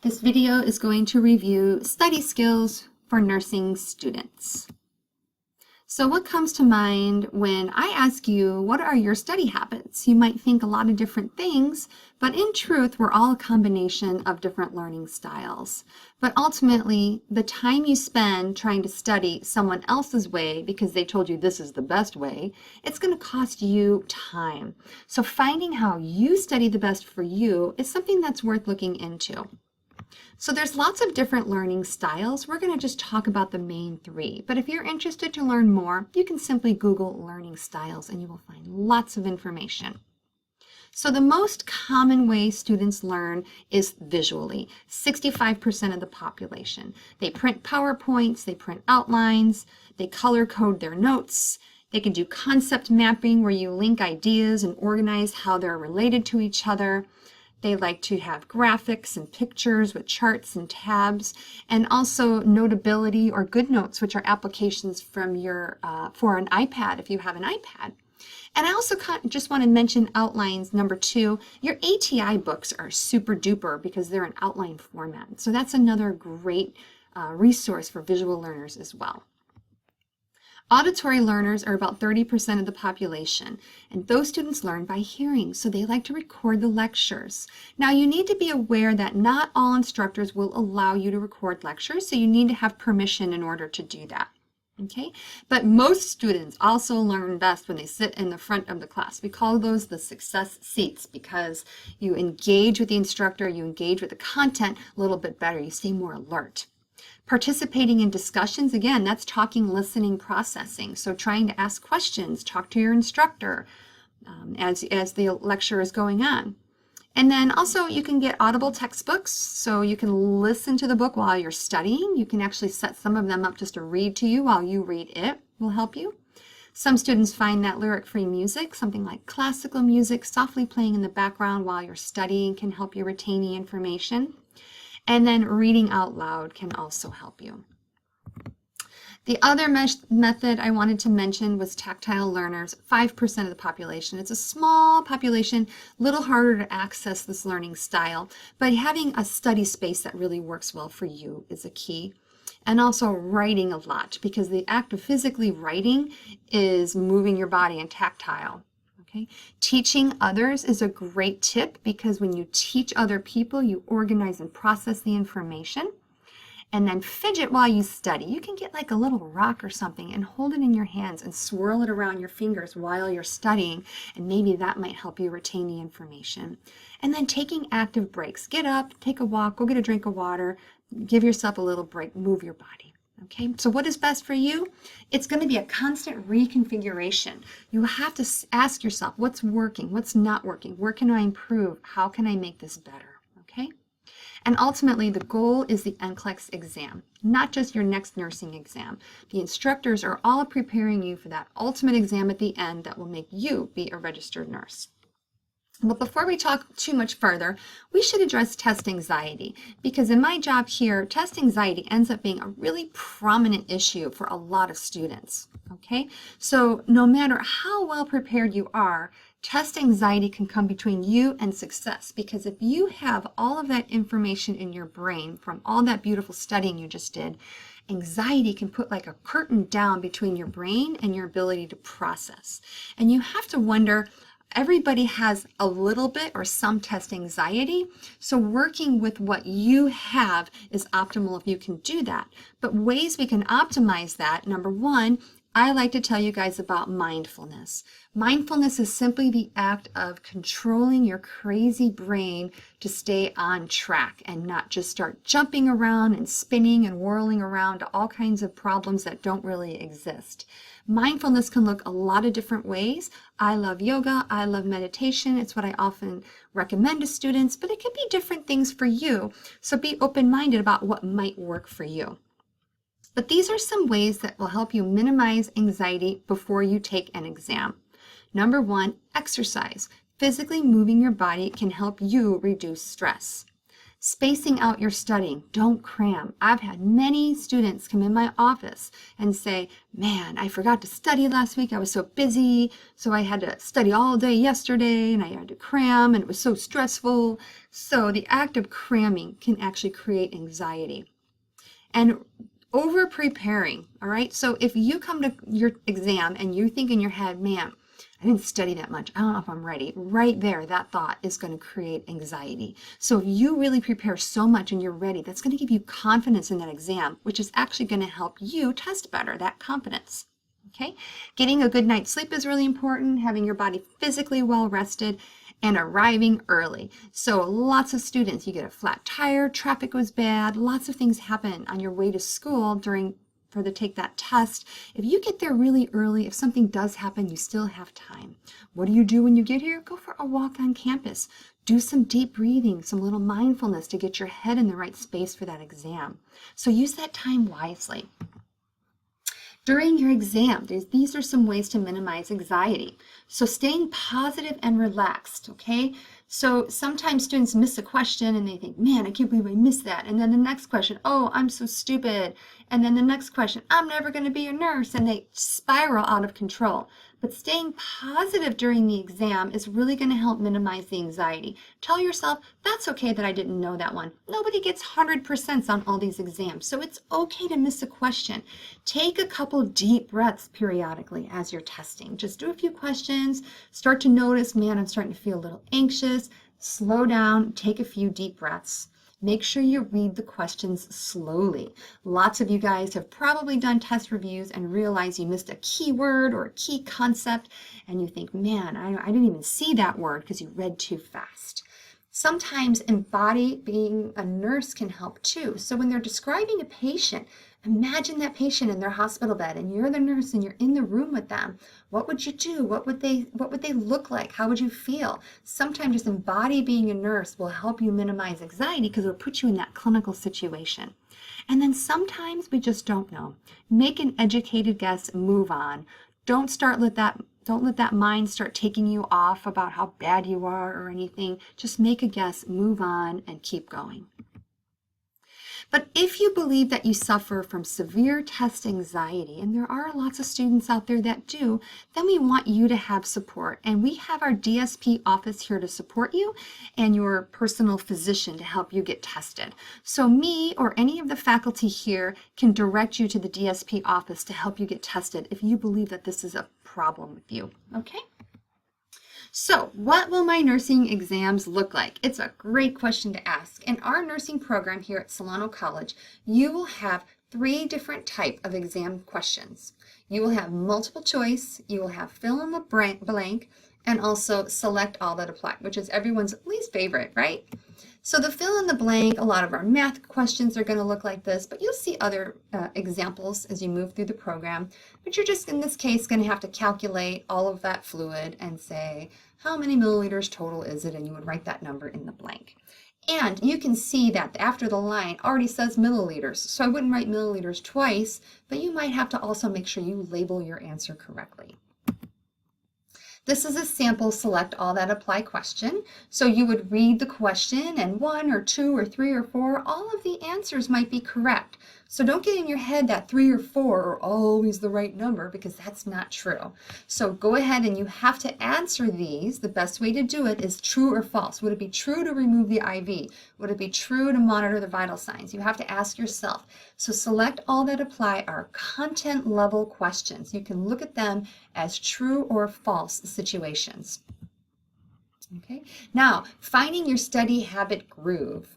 This video is going to review study skills for nursing students. So what comes to mind when I ask you, what are your study habits? You might think a lot of different things, but in truth, we're all a combination of different learning styles. But ultimately, the time you spend trying to study someone else's way because they told you this is the best way, it's going to cost you time. So finding how you study the best for you is something that's worth looking into. So there's lots of different learning styles. We're going to just talk about the main three. But if you're interested to learn more, you can simply Google learning styles and you will find lots of information. So the most common way students learn is visually. 65% of the population. They print PowerPoints, they print outlines, they color code their notes. They can do concept mapping where you link ideas and organize how they're related to each other. They like to have graphics and pictures with charts and tabs, and also Notability or GoodNotes, which are applications from your for an iPad if you have an iPad. And I also just want to mention outlines. Number 2, your ATI books are super duper because they're in outline format. So that's another great resource for visual learners as well. Auditory learners are about 30% of the population, and those students learn by hearing, so they like to record the lectures. Now, you need to be aware that not all instructors will allow you to record lectures, so you need to have permission in order to do that. Okay? But most students also learn best when they sit in the front of the class. We call those the success seats because you engage with the instructor, you engage with the content a little bit better, you stay more alert. Participating in discussions, again, that's talking, listening, processing. So trying to ask questions, talk to your instructor as the lecture is going on. And then also you can get audible textbooks, so you can listen to the book while you're studying. You can actually set some of them up just to read to you while you read it, will help you. Some students find that lyric-free music, something like classical music, softly playing in the background while you're studying, can help you retain the information. And then reading out loud can also help you. The other method I wanted to mention was tactile learners, 5% of the population. It's a small population, a little harder to access this learning style, but having a study space that really works well for you is a key. And also writing a lot, because the act of physically writing is moving your body and tactile. Okay. Teaching others is a great tip because when you teach other people, you organize and process the information. And then fidget while you study. You can get like a little rock or something and hold it in your hands and swirl it around your fingers while you're studying, and maybe that might help you retain the information. And then taking active breaks. Get up, take a walk, go get a drink of water, give yourself a little break, move your body. Okay, so what is best for you? It's going to be a constant reconfiguration. You have to ask yourself, what's working? What's not working? Where can I improve? How can I make this better? Okay, and ultimately the goal is the NCLEX exam, not just your next nursing exam. The instructors are all preparing you for that ultimate exam at the end that will make you be a registered nurse. But before we talk too much further, we should address test anxiety, because in my job here, test anxiety ends up being a really prominent issue for a lot of students. Okay, so no matter how well prepared you are, test anxiety can come between you and success, because if you have all of that information in your brain from all that beautiful studying you just did, anxiety can put like a curtain down between your brain and your ability to process. And you have to wonder, everybody has a little bit or some test anxiety, so working with what you have is optimal if you can do that. But ways we can optimize that, number 1, I like to tell you guys about mindfulness. Mindfulness is simply the act of controlling your crazy brain to stay on track and not just start jumping around and spinning and whirling around to all kinds of problems that don't really exist. Mindfulness can look a lot of different ways. I love yoga, I love meditation. It's what I often recommend to students, but it can be different things for you. So be open-minded about what might work for you. But these are some ways that will help you minimize anxiety before you take an exam. Number 1, exercise. Physically moving your body can help you reduce stress. Spacing out your studying. Don't cram. I've had many students come in my office and say, man, I forgot to study last week. I was so busy. So I had to study all day yesterday and I had to cram and it was so stressful. So the act of cramming can actually create anxiety. And over preparing, all right? So if you come to your exam and you think in your head, man, I didn't study that much. I don't know if I'm ready. Right there, that thought is going to create anxiety. So if you really prepare so much and you're ready, that's going to give you confidence in that exam, which is actually going to help you test better, that confidence. Okay? Getting a good night's sleep is really important, having your body physically well rested, and arriving early. So lots of students, you get a flat tire, traffic was bad, lots of things happen on your way to school for to take that test. If you get there really early, if something does happen, you still have time. What do you do when you get here? Go for a walk on campus. Do some deep breathing, some little mindfulness to get your head in the right space for that exam. So use that time wisely. During your exam, these are some ways to minimize anxiety. So staying positive and relaxed, okay? So sometimes students miss a question and they think, man, I can't believe I missed that. And then the next question, oh, I'm so stupid. And then the next question, I'm never going to be a nurse. And they spiral out of control. But staying positive during the exam is really going to help minimize the anxiety. Tell yourself, that's okay that I didn't know that one. Nobody gets 100% on all these exams, so it's okay to miss a question. Take a couple deep breaths periodically as you're testing. Just do a few questions, start to notice, man, I'm starting to feel a little anxious. Slow down, take a few deep breaths. Make sure you read the questions slowly. Lots of you guys have probably done test reviews and realize you missed a key word or a key concept and you think, man, I didn't even see that word because you read too fast. Sometimes being a nurse can help too. So when they're describing a patient, imagine that patient in their hospital bed and you're the nurse and you're in the room with them. What would you do? What would they look like? How would you feel? Sometimes just embody being a nurse will help you minimize anxiety because it'll put you in that clinical situation. And then sometimes we just don't know. Make an educated guess, move on. Don't let that mind start taking you off about how bad you are or anything. Just make a guess, move on, and keep going. But if you believe that you suffer from severe test anxiety, and there are lots of students out there that do, then we want you to have support. And we have our DSP office here to support you and your personal physician to help you get tested. So me or any of the faculty here can direct you to the DSP office to help you get tested if you believe that this is a problem with you, okay? So what will my nursing exams look like? It's a great question to ask. In our nursing program here at Solano College, you will have 3 different types of exam questions. You will have multiple choice, you will have fill in the blank, and also select all that apply, which is everyone's least favorite, right? So the fill in the blank, a lot of our math questions are going to look like this, but you'll see other examples as you move through the program. But you're just, in this case, going to have to calculate all of that fluid and say, how many milliliters total is it? And you would write that number in the blank. And you can see that after the line already says milliliters. So I wouldn't write milliliters twice, but you might have to also make sure you label your answer correctly. This is a sample select all that apply question. So you would read the question and 1 or 2 or 3 or 4, all of the answers might be correct. So don't get in your head that 3 or 4 are always the right number because that's not true. So go ahead and you have to answer these. The best way to do it is true or false. Would it be true to remove the IV? Would it be true to monitor the vital signs? You have to ask yourself. So select all that apply are content level questions. You can look at them as true or false situations. Okay, now finding your study habit groove.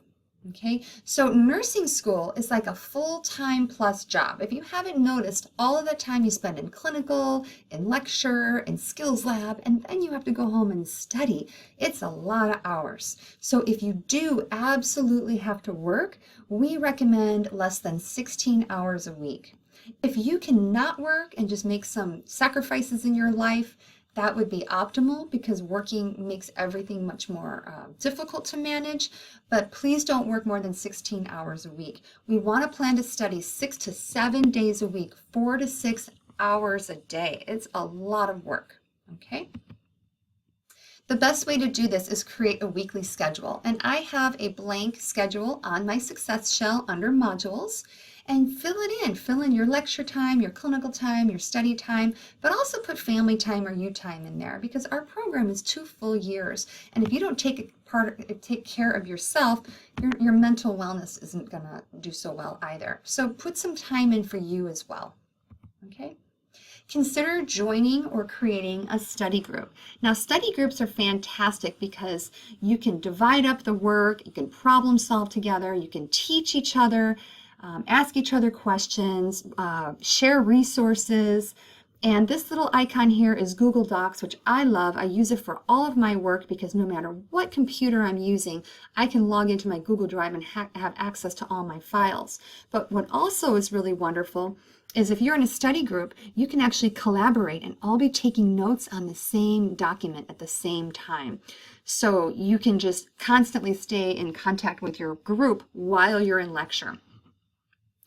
Okay, so nursing school is like a full-time plus job. If you haven't noticed, all of the time you spend in clinical, in lecture, in skills lab, and then you have to go home and study. It's a lot of hours. So if you do absolutely have to work, we recommend less than 16 hours a week. If you cannot work and just make some sacrifices in your life, that would be optimal because working makes everything much more difficult to manage, but please don't work more than 16 hours a week. We want to plan to study 6 to 7 days a week, 4 to 6 hours a day. It's a lot of work, okay? The best way to do this is create a weekly schedule. And I have a blank schedule on my Success Shell under modules. And fill it in. Fill in your lecture time, your clinical time, your study time, but also put family time or you time in there because our program is 2 full years. And if you don't take care of yourself, your mental wellness isn't going to do so well either. So put some time in for you as well. Okay? Consider joining or creating a study group. Now, study groups are fantastic because you can divide up the work, you can problem solve together, you can teach each other, ask each other questions, share resources. And this little icon here is Google Docs, which I love. I use it for all of my work because no matter what computer I'm using, I can log into my Google Drive and have access to all my files. But what also is really wonderful is if you're in a study group, you can actually collaborate and all be taking notes on the same document at the same time. So you can just constantly stay in contact with your group while you're in lecture.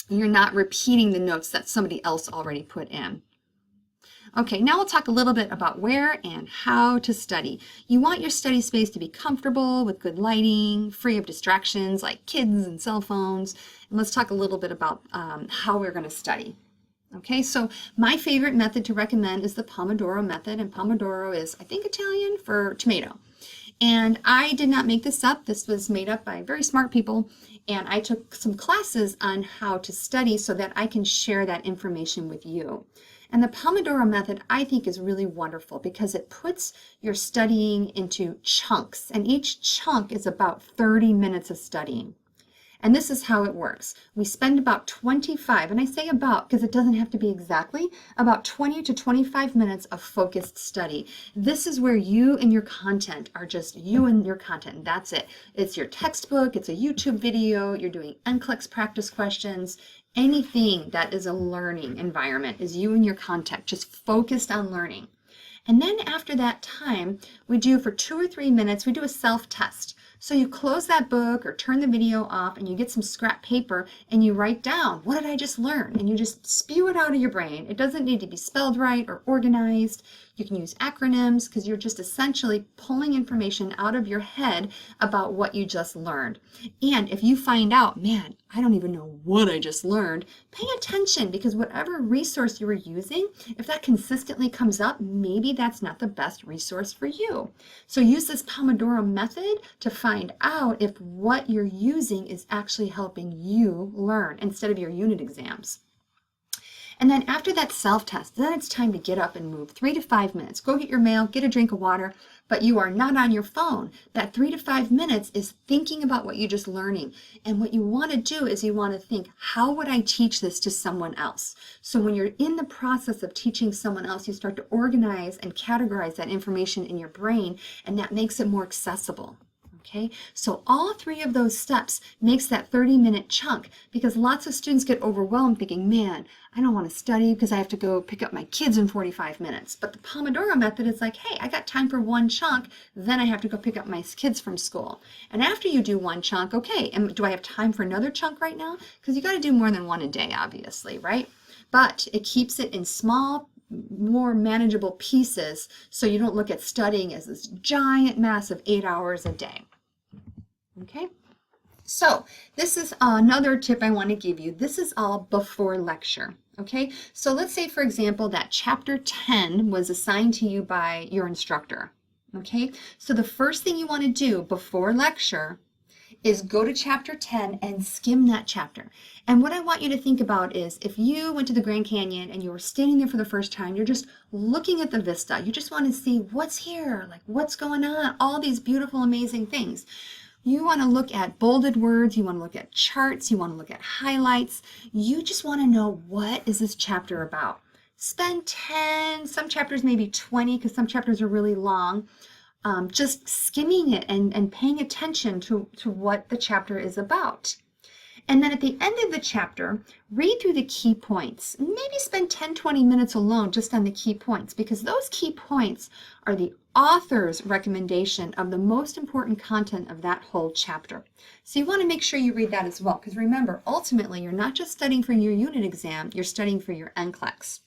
You're not repeating the notes that somebody else already put in. Okay, now we'll talk a little bit about where and how to study. You want your study space to be comfortable with good lighting, free of distractions like kids and cell phones. And let's talk a little bit about how we're going to study. Okay, so my favorite method to recommend is the Pomodoro method, and Pomodoro is, I think, Italian for tomato. And I did not make this up. This was made up by very smart people, and I took some classes on how to study so that I can share that information with you. And the Pomodoro method, I think, is really wonderful because it puts your studying into chunks, and each chunk is about 30 minutes of studying. And this is how it works. We spend about 25, and I say about because it doesn't have to be exactly, about 20 to 25 minutes of focused study. This is where you and your content are just you and your content. That's it. It's your textbook, it's a YouTube video, you're doing NCLEX practice questions. Anything that is a learning environment is you and your content, just focused on learning. And then after that time, we do for 2 or 3 minutes, we do a self-test. So you close that book or turn the video off and you get some scrap paper and you write down, what did I just learn? And you just spew it out of your brain. It doesn't need to be spelled right or organized. You can use acronyms because you're just essentially pulling information out of your head about what you just learned. And if you find out, man, I don't even know what I just learned, pay attention because whatever resource you were using, if that consistently comes up, maybe that's not the best resource for you. So use this Pomodoro method to find out if what you're using is actually helping you learn instead of your unit exams. And then after that self-test, then it's time to get up and move 3 to 5 minutes. Go get your mail, get a drink of water, but you are not on your phone. That 3 to 5 minutes is thinking about what you're just learning. And what you want to do is you want to think, how would I teach this to someone else? So when you're in the process of teaching someone else, you start to organize and categorize that information in your brain, and that makes it more accessible. Okay, so all 3 of those steps makes that 30-minute chunk because lots of students get overwhelmed thinking, man, I don't want to study because I have to go pick up my kids in 45 minutes. But the Pomodoro method is like, hey, I got time for 1 chunk, then I have to go pick up my kids from school. And after you do 1 chunk, okay, and do I have time for another chunk right now? Because you got to do more than 1 a day, obviously, right? But it keeps it in small, more manageable pieces so you don't look at studying as this giant, massive 8 hours a day. Okay, so this is another tip I want to give you. This is all before lecture. Okay, so let's say, for example, that chapter 10 was assigned to you by your instructor. Okay, so the first thing you want to do before lecture is go to chapter 10 and skim that chapter. And what I want you to think about is if you went to the Grand Canyon and you were standing there for the first time, you're just looking at the vista. You just want to see what's here, like what's going on, all these beautiful, amazing things. You want to look at bolded words, you want to look at charts, you want to look at highlights. You just want to know, what is this chapter about? Spend 10, some chapters maybe 20 because some chapters are really long, just skimming it and paying attention to what the chapter is about. And then at the end of the chapter, read through the key points. Maybe spend 10-20 minutes alone just on the key points because those key points are the author's recommendation of the most important content of that whole chapter. So you want to make sure you read that as well because remember, ultimately, you're not just studying for your unit exam, you're studying for your NCLEX.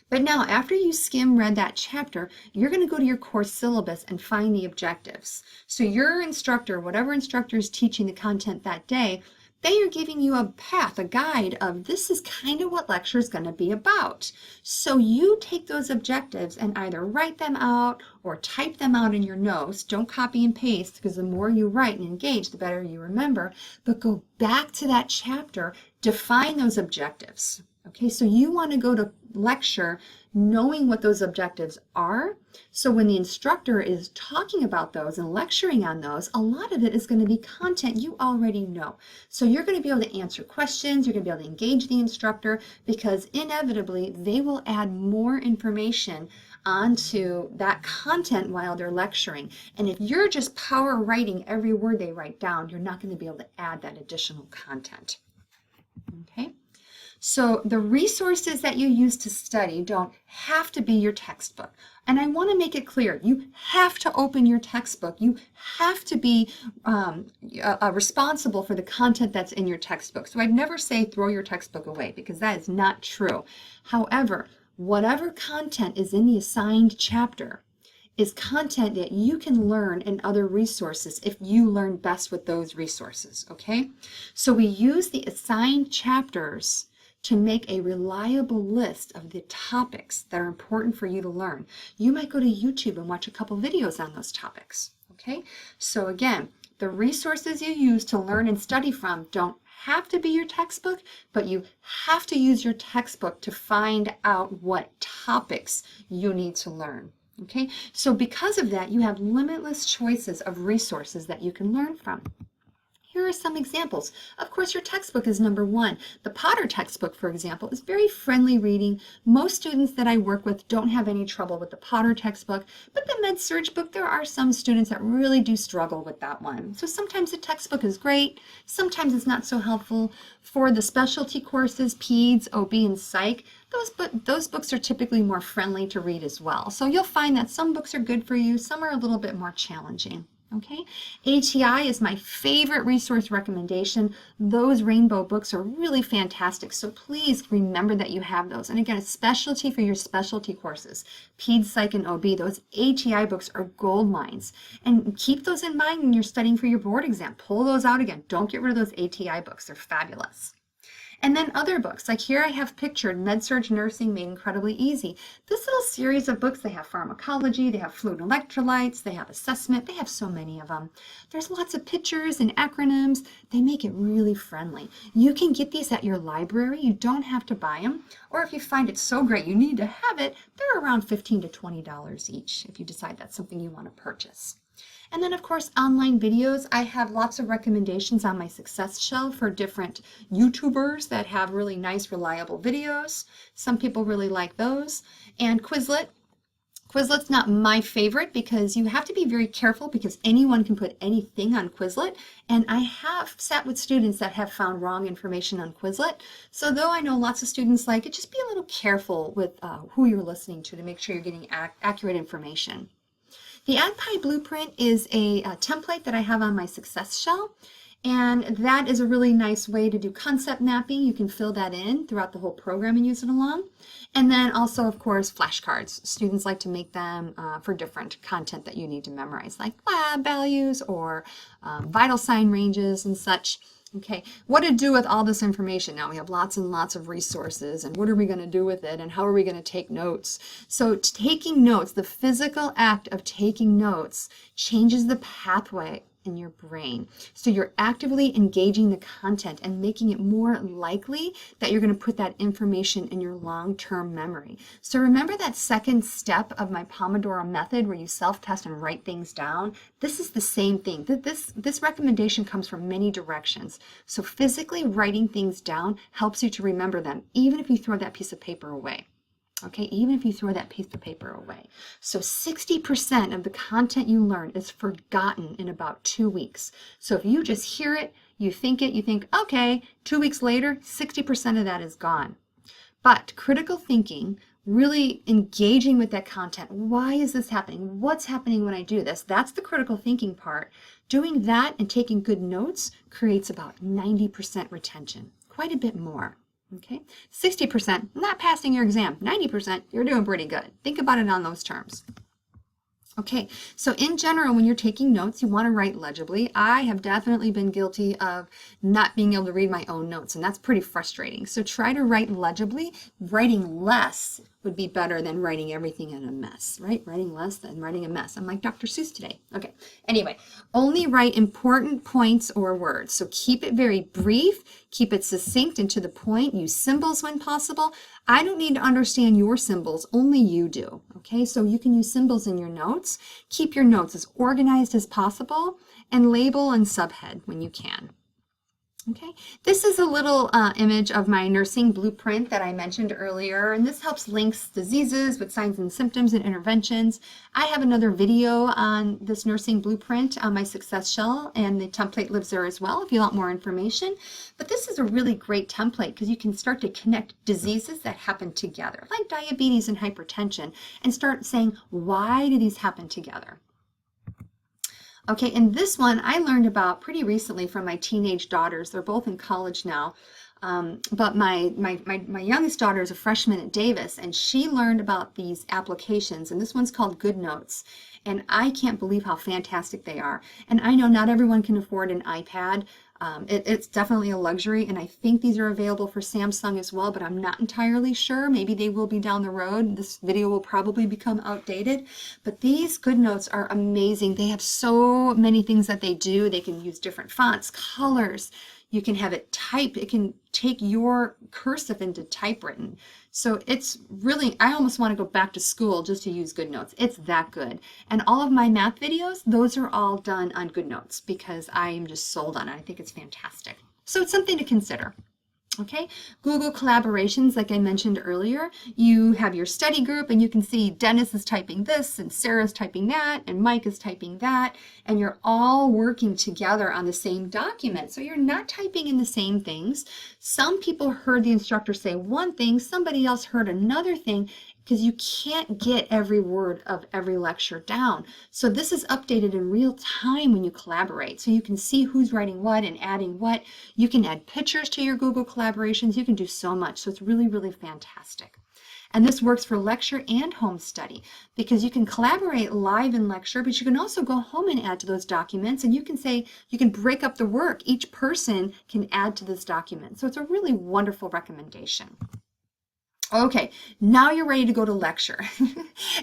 But now, after you skim read that chapter, you're going to go to your course syllabus and find the objectives. So your instructor, whatever instructor is teaching the content that day, they are giving you a path, a guide of this is kind of what lecture is going to be about. So you take those objectives and either write them out or type them out in your notes. Don't copy and paste, because the more you write and engage, the better you remember. But go back to that chapter, define those objectives. Okay, so you want to go to lecture knowing what those objectives are. So when the instructor is talking about those and lecturing on those, a lot of it is going to be content you already know. So you're going to be able to answer questions, you're going to be able to engage the instructor, because inevitably they will add more information onto that content while they're lecturing. And if you're just power writing every word they write down, you're not going to be able to add that additional content. Okay? So the resources that you use to study don't have to be your textbook. And I want to make it clear, you have to open your textbook. You have to be responsible for the content that's in your textbook. So I'd never say throw your textbook away, because that is not true. However, whatever content is in the assigned chapter is content that you can learn in other resources if you learn best with those resources, okay? So we use the assigned chapters to make a reliable list of the topics that are important for you to learn. You might go to YouTube and watch a couple videos on those topics, okay? So again, the resources you use to learn and study from don't have to be your textbook, but you have to use your textbook to find out what topics you need to learn. Okay, so because of that, you have limitless choices of resources that you can learn from. Here are some examples. Of course, your textbook is number one. The Potter textbook, for example, is very friendly reading. Most students that I work with don't have any trouble with the Potter textbook, but the Med-Surg book, there are some students that really do struggle with that one. So sometimes the textbook is great, sometimes it's not so helpful. For the specialty courses, PEDS, OB, and Psych, those books are typically more friendly to read as well. So you'll find that some books are good for you, some are a little bit more challenging. Okay, ATI is my favorite resource recommendation. Those rainbow books are really fantastic, so please remember that you have those. And again, a specialty for your specialty courses, PEDS, Psych, and OB, those ATI books are gold mines. And keep those in mind when you're studying for your board exam. Pull those out again. Don't get rid of those ATI books. They're fabulous. And then other books, like here I have pictured Med-Surg Nursing Made Incredibly Easy. This little series of books, they have pharmacology, they have fluid and electrolytes, they have assessment, they have so many of them. There's lots of pictures and acronyms. They make it really friendly. You can get these at your library. You don't have to buy them. Or if you find it so great you need to have it, they're around $15 to $20 each if you decide that's something you want to purchase. And then, of course, online videos. I have lots of recommendations on my Success Shelf for different YouTubers that have really nice, reliable videos. Some people really like those. And Quizlet. Quizlet's not my favorite because you have to be very careful because anyone can put anything on Quizlet. And I have sat with students that have found wrong information on Quizlet. So though I know lots of students like it, just be a little careful with who you're listening to make sure you're getting accurate information. The AgPie Blueprint is a template that I have on my Success Shell, and that is a really nice way to do concept mapping. You can fill that in throughout the whole program and use it along. And then also, of course, flashcards. Students like to make them for different content that you need to memorize, like lab values or vital sign ranges and such. Okay, what to do with all this information? Now we have lots and lots of resources, and what are we going to do with it, and how are we going to take notes? So taking notes, the physical act of taking notes changes the pathway in your brain. So you're actively engaging the content and making it more likely that you're going to put that information in your long-term memory. So remember that second step of my Pomodoro method where you self-test and write things down? This is the same thing. This recommendation comes from many directions. So physically writing things down helps you to remember them, even if you throw that piece of paper away. Okay, even if you throw that piece of paper away. So 60% of the content you learn is forgotten in about 2 weeks. So if you just hear it, you think, okay, 2 weeks later, 60% of that is gone. But critical thinking, really engaging with that content. Why is this happening? What's happening when I do this? That's the critical thinking part. Doing that and taking good notes creates about 90% retention, quite a bit more. Okay, 60%, not passing your exam. 90%, you're doing pretty good. Think about it on those terms. Okay, so in general, when you're taking notes, you want to write legibly. I have definitely been guilty of not being able to read my own notes, and that's pretty frustrating. So try to write legibly. Writing less would be better than writing everything in a mess, right? Writing less than writing a mess. I'm like Dr. Seuss today. Okay, anyway, only write important points or words. So keep it very brief, keep it succinct and to the point. Use symbols when possible. I don't need to understand your symbols, only you do. Okay, so you can use symbols in your notes. Keep your notes as organized as possible and label and subhead when you can. Okay, this is a little image of my nursing blueprint that I mentioned earlier, and this helps links diseases with signs and symptoms and interventions. I have another video on this nursing blueprint on my Success Shell, and the template lives there as well if you want more information. But this is a really great template because you can start to connect diseases that happen together, like diabetes and hypertension, and start saying, why do these happen together? Okay, and this one I learned about pretty recently from my teenage daughters. They're both in college now. But my youngest daughter is a freshman at Davis, and she learned about these applications, and this one's called GoodNotes. And I can't believe how fantastic they are. And I know not everyone can afford an iPad. It's definitely a luxury, and I think these are available for Samsung as well, but I'm not entirely sure. Maybe they will be down the road. This video will probably become outdated, but these GoodNotes are amazing. They have so many things that they do. They can use different fonts, colors. You can have it type. It can take your cursive into typewritten. So it's really, I almost want to go back to school just to use GoodNotes. It's that good. And all of my math videos, those are all done on GoodNotes because I am just sold on it. I think it's fantastic. So it's something to consider. Okay, Google Collaborations, like I mentioned earlier, you have your study group and you can see Dennis is typing this and Sarah's typing that and Mike is typing that, and you're all working together on the same document. So you're not typing in the same things. Some people heard the instructor say one thing, somebody else heard another thing, because you can't get every word of every lecture down. So this is updated in real time when you collaborate. So you can see who's writing what and adding what. You can add pictures to your Google Collaborations. You can do so much. So it's really, really fantastic. And this works for lecture and home study because you can collaborate live in lecture, but you can also go home and add to those documents, and you can say, you can break up the work. Each person can add to this document. So it's a really wonderful recommendation. Okay, now you're ready to go to lecture.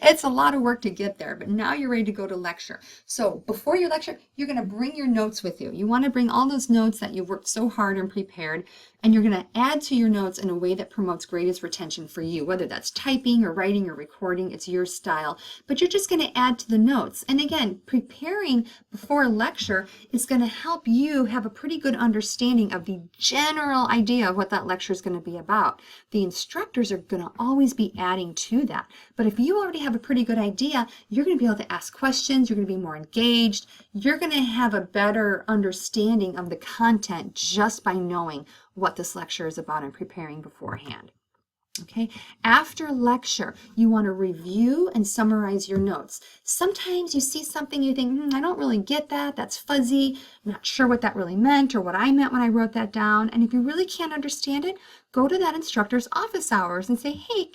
It's a lot of work to get there, but now you're ready to go to lecture. So before your lecture, you're going to bring your notes with you. You want to bring all those notes that you worked so hard and prepared, and you're going to add to your notes in a way that promotes greatest retention for you, whether that's typing or writing or recording. It's your style, but you're just going to add to the notes. And again, preparing before a lecture is going to help you have a pretty good understanding of the general idea of what that lecture is going to be about. The instructors are going to always be adding to that. But if you already have a pretty good idea, you're going to be able to ask questions, you're going to be more engaged, you're going to have a better understanding of the content just by knowing what this lecture is about and preparing beforehand. Okay, after lecture, you want to review and summarize your notes. Sometimes you see something you think, I don't really get that, that's fuzzy, I'm not sure what that really meant or what I meant when I wrote that down. And if you really can't understand it, go to that instructor's office hours and say, hey,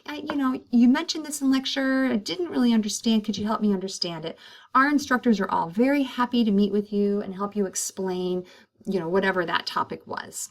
you mentioned this in lecture, I didn't really understand, could you help me understand it? Our instructors are all very happy to meet with you and help you explain, whatever that topic was.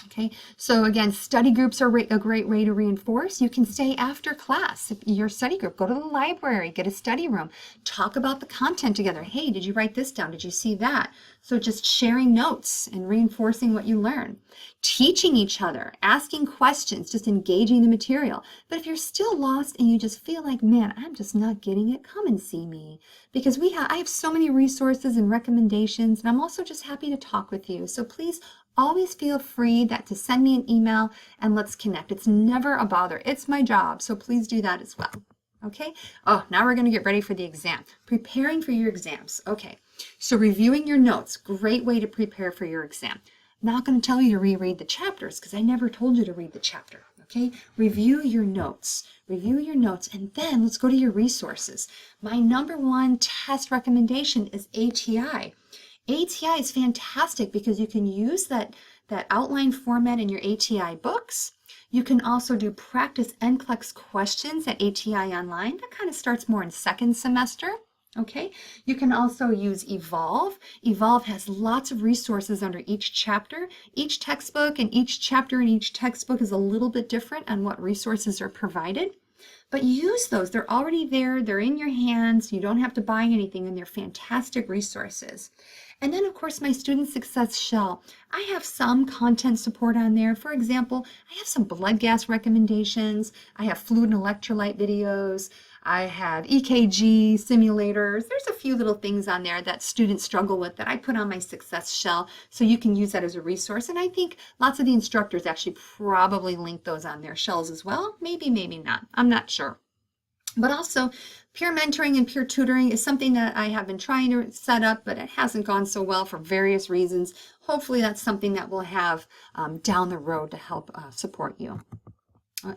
Okay, so again, study groups are a great way to reinforce. You can stay after class. If your study group, go to the library, get a study room, talk about the content together. Hey, did you write this down? Did you see that? So just sharing notes and reinforcing what you learn. Teaching each other, asking questions, just engaging the material. But if you're still lost and you just feel like, man, I'm just not getting it, come and see me. Because I have so many resources and recommendations, and I'm also just happy to talk with you. So please always feel free to send me an email and let's connect. It's never a bother. It's my job, so please do that as well. Okay? Oh, now we're going to get ready for the exam. Preparing for your exams. Okay, so reviewing your notes, great way to prepare for your exam. Not going to tell you to reread the chapters because I never told you to read the chapter. Okay? Review your notes. Review your notes, and then let's go to your resources. My #1 test recommendation is ATI. ATI is fantastic because you can use that outline format in your ATI books. You can also do practice NCLEX questions at ATI Online. That kind of starts more in second semester. Okay, you can also use Evolve. Evolve has lots of resources under each chapter. Each textbook and each chapter in each textbook is a little bit different on what resources are provided. But use those. They're already there. They're in your hands. You don't have to buy anything, and they're fantastic resources. And then, of course, my Student Success Shell. I have some content support on there. For example, I have some blood gas recommendations. I have fluid and electrolyte videos. I have EKG simulators. There's a few little things on there that students struggle with that I put on my Success Shell, so you can use that as a resource. And I think lots of the instructors actually probably link those on their shells as well. Maybe, maybe not. I'm not sure. But also, peer mentoring and peer tutoring is something that I have been trying to set up, but it hasn't gone so well for various reasons. Hopefully that's something that we'll have down the road to help support you.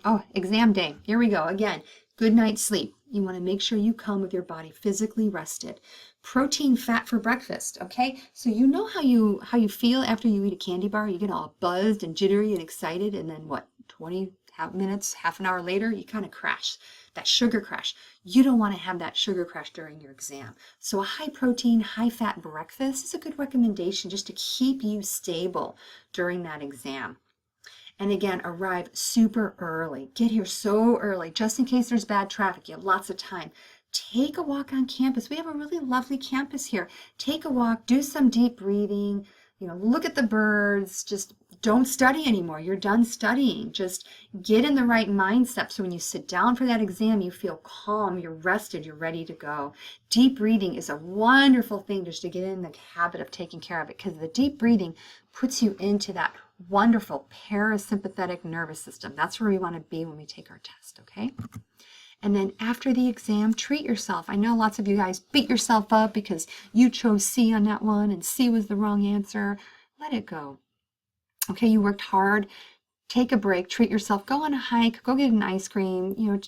Oh, exam day. Here we go. Again, good night's sleep. You want to make sure you come with your body physically rested. Protein, fat for breakfast, okay? So you know how you feel after you eat a candy bar? You get all buzzed and jittery and excited, and then what, 20 minutes, half an hour later, you kind of crash. That sugar crash. You don't want to have that sugar crash during your exam. So a high protein, high fat breakfast is a good recommendation just to keep you stable during that exam. And again, arrive super early. Get here so early, just in case there's bad traffic. You have lots of time. Take a walk on campus. We have a really lovely campus here. Take a walk, do some deep breathing, look at the birds. Just don't study anymore. You're done studying. Just get in the right mindset so when you sit down for that exam, you feel calm, you're rested, you're ready to go. Deep breathing is a wonderful thing just to get in the habit of taking care of it, because the deep breathing puts you into that wonderful parasympathetic nervous system. That's where we want to be when we take our test, okay? And then after the exam, treat yourself. I know lots of you guys beat yourself up because you chose C on that one and C was the wrong answer. Let it go. Okay, you worked hard. Take a break, treat yourself, go on a hike, go get an ice cream,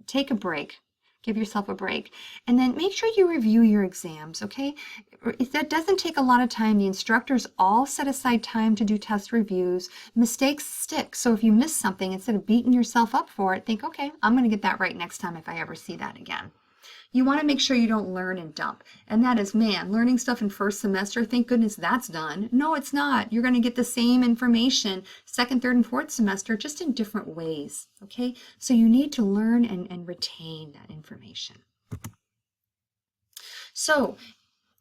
take a break. Give yourself a break. And then make sure you review your exams, okay? If that doesn't take a lot of time, the instructors all set aside time to do test reviews. Mistakes stick. So if you miss something, instead of beating yourself up for it, think, okay, I'm going to get that right next time if I ever see that again. You want to make sure you don't learn and dump. And that is, man, learning stuff in first semester, thank goodness that's done. No, it's not. You're going to get the same information second, third, and fourth semester, just in different ways, okay? So you need to learn and retain that information. So,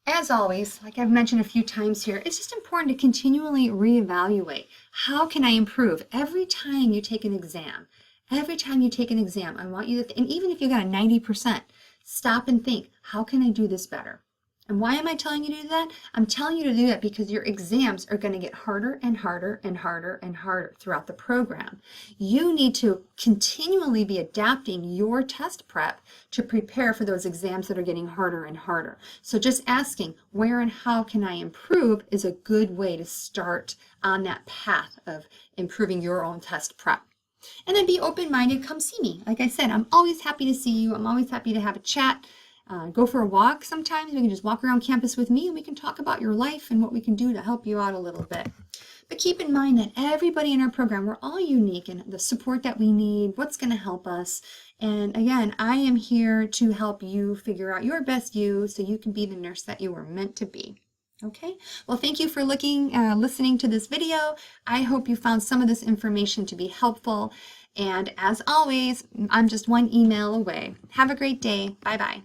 as always, like I've mentioned a few times here, it's just important to continually reevaluate. How can I improve? Every time you take an exam, I want you to, and even if you got a 90%, stop and think, how can I do this better? And why am I telling you to do that? I'm telling you to do that because your exams are going to get harder and harder and harder and harder throughout the program. You need to continually be adapting your test prep to prepare for those exams that are getting harder and harder. So just asking, where and how can I improve, is a good way to start on that path of improving your own test prep. And then be open-minded, come see me. Like I said, I'm always happy to see you. I'm always happy to have a chat. Go for a walk sometimes. You can just walk around campus with me and we can talk about your life and what we can do to help you out a little bit. But keep in mind that everybody in our program, we're all unique, and the support that we need, what's going to help us. And again, I am here to help you figure out your best you so you can be the nurse that you were meant to be. Okay, well, thank you for listening to this video. I hope you found some of this information to be helpful. And as always, I'm just one email away. Have a great day. Bye-bye.